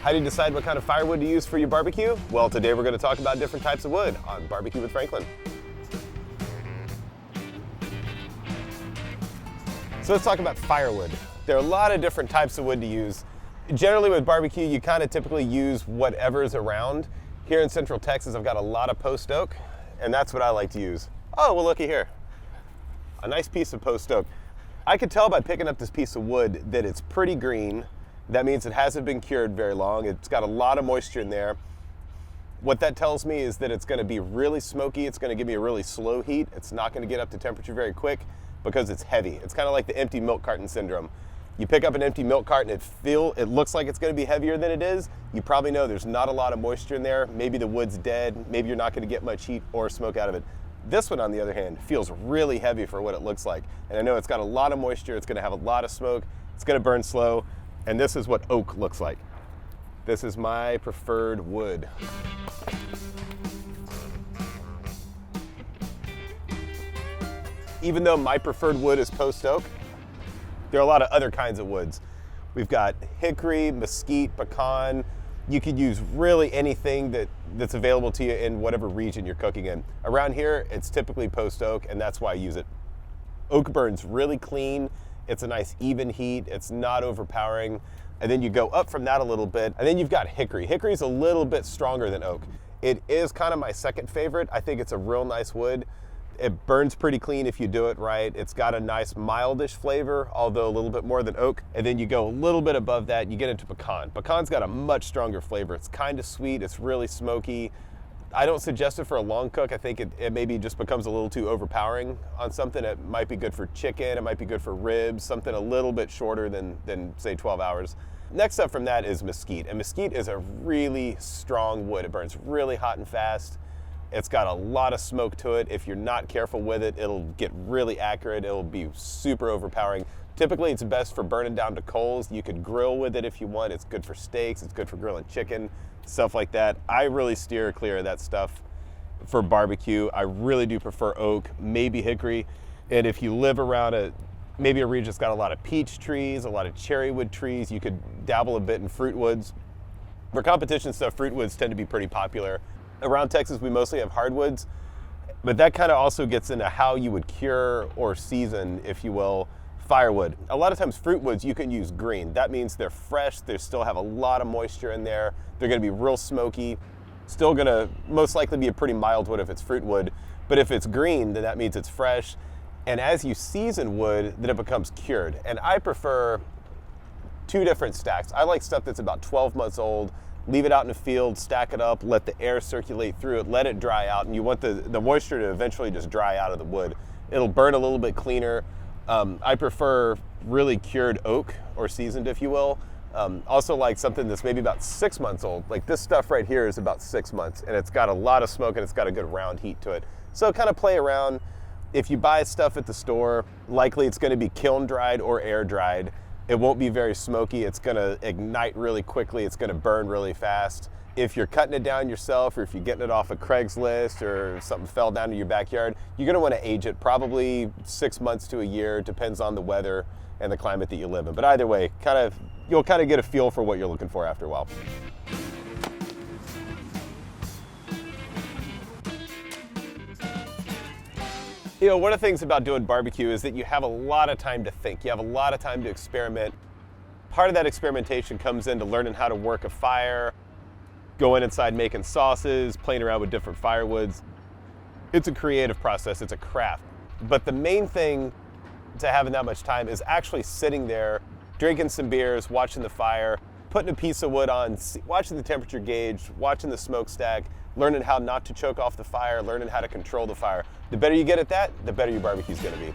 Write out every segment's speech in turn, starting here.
How do you decide what kind of firewood to use for your barbecue? Well, today we're going to talk about different types of wood on Barbecue with Franklin. So let's talk about firewood. There are a lot of different types of wood to use. Generally with barbecue, you kind of typically use whatever's around. Here in Central Texas, I've got a lot of post oak, and that's what I like to use. Oh, well, looky here. A nice piece of post oak. I could tell by picking up this piece of wood that it's pretty green. That means it hasn't been cured very long. It's got a lot of moisture in there. What that tells me is that it's going to be really smoky. It's going to give me a really slow heat. It's not going to get up to temperature very quick because it's heavy. It's kind of like the empty milk carton syndrome. You pick up an empty milk carton, it looks like it's going to be heavier than it is. You probably know there's not a lot of moisture in there. Maybe the wood's dead. Maybe you're not going to get much heat or smoke out of it. This one, on the other hand, feels really heavy for what it looks like. And I know it's got a lot of moisture. It's going to have a lot of smoke. It's going to burn slow. And this is what oak looks like. This is my preferred wood. Even though my preferred wood is post oak, there are a lot of other kinds of woods. We've got hickory, mesquite, pecan. You could use really anything that's available to you in whatever region you're cooking in. Around here, it's typically post oak, and that's why I use it. Oak burns really clean. It's a nice even heat. It's not overpowering. And then you go up from that a little bit, and then you've got hickory. Hickory's a little bit stronger than oak. It is kind of my second favorite. I think it's a real nice wood. It burns pretty clean if you do it right. It's got a nice mildish flavor, although a little bit more than oak. And then you go a little bit above that, you get into pecan. Pecan's got a much stronger flavor. It's kind of sweet, it's really smoky. I don't suggest it for a long cook. I think it maybe just becomes a little too overpowering on something. It might be good for chicken, it might be good for ribs, something a little bit shorter than say 12 hours. Next up from that is mesquite. And mesquite is a really strong wood. It burns really hot and fast. It's got a lot of smoke to it. If you're not careful with it, it'll get really accurate. It'll be super overpowering. Typically, it's best for burning down to coals. You could grill with it if you want. It's good for steaks. It's good for grilling chicken, stuff like that. I really steer clear of that stuff for barbecue. I really do prefer oak, maybe hickory. And if you live around maybe a region that's got a lot of peach trees, a lot of cherry wood trees, you could dabble a bit in fruit woods. For competition stuff, fruit woods tend to be pretty popular. Around Texas, we mostly have hardwoods, but that kind of also gets into how you would cure or season, if you will, firewood. A lot of times fruit woods you can use green. That means they're fresh, they still have a lot of moisture in there, they're gonna be real smoky, still gonna most likely be a pretty mild wood if it's fruit wood, but if it's green, then that means it's fresh. And as you season wood, then it becomes cured. And I prefer two different stacks. I like stuff that's about 12 months old. Leave it out in the field, stack it up, let the air circulate through it, let it dry out, and you want the moisture to eventually just dry out of the wood. It'll burn a little bit cleaner. I prefer really cured oak, or seasoned if you will. Also like something that's maybe about 6 months old. Like this stuff right here is about 6 months, and it's got a lot of smoke and it's got a good round heat to it. So kind of play around. If you buy stuff at the store, likely it's gonna be kiln dried or air dried. It won't be very smoky. It's gonna ignite really quickly. It's gonna burn really fast. If you're cutting it down yourself, or if you're getting it off of Craigslist or something fell down in your backyard, you're gonna wanna age it probably 6 months to a year, depends on the weather and the climate that you live in. But either way, you'll kind of get a feel for what you're looking for after a while. You know, one of the things about doing barbecue is that you have a lot of time to think. You have a lot of time to experiment. Part of that experimentation comes into learning how to work a fire, going inside making sauces, playing around with different firewoods. It's a creative process, it's a craft. But the main thing to having that much time is actually sitting there, drinking some beers, watching the fire, putting a piece of wood on, watching the temperature gauge, watching the smokestack, learning how not to choke off the fire, learning how to control the fire. The better you get at that, the better your barbecue's gonna be.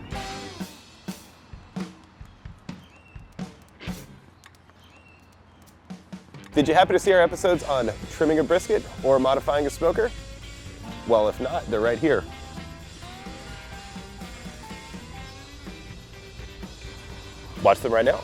Did you happen to see our episodes on trimming a brisket or modifying a smoker? Well, if not, they're right here. Watch them right now.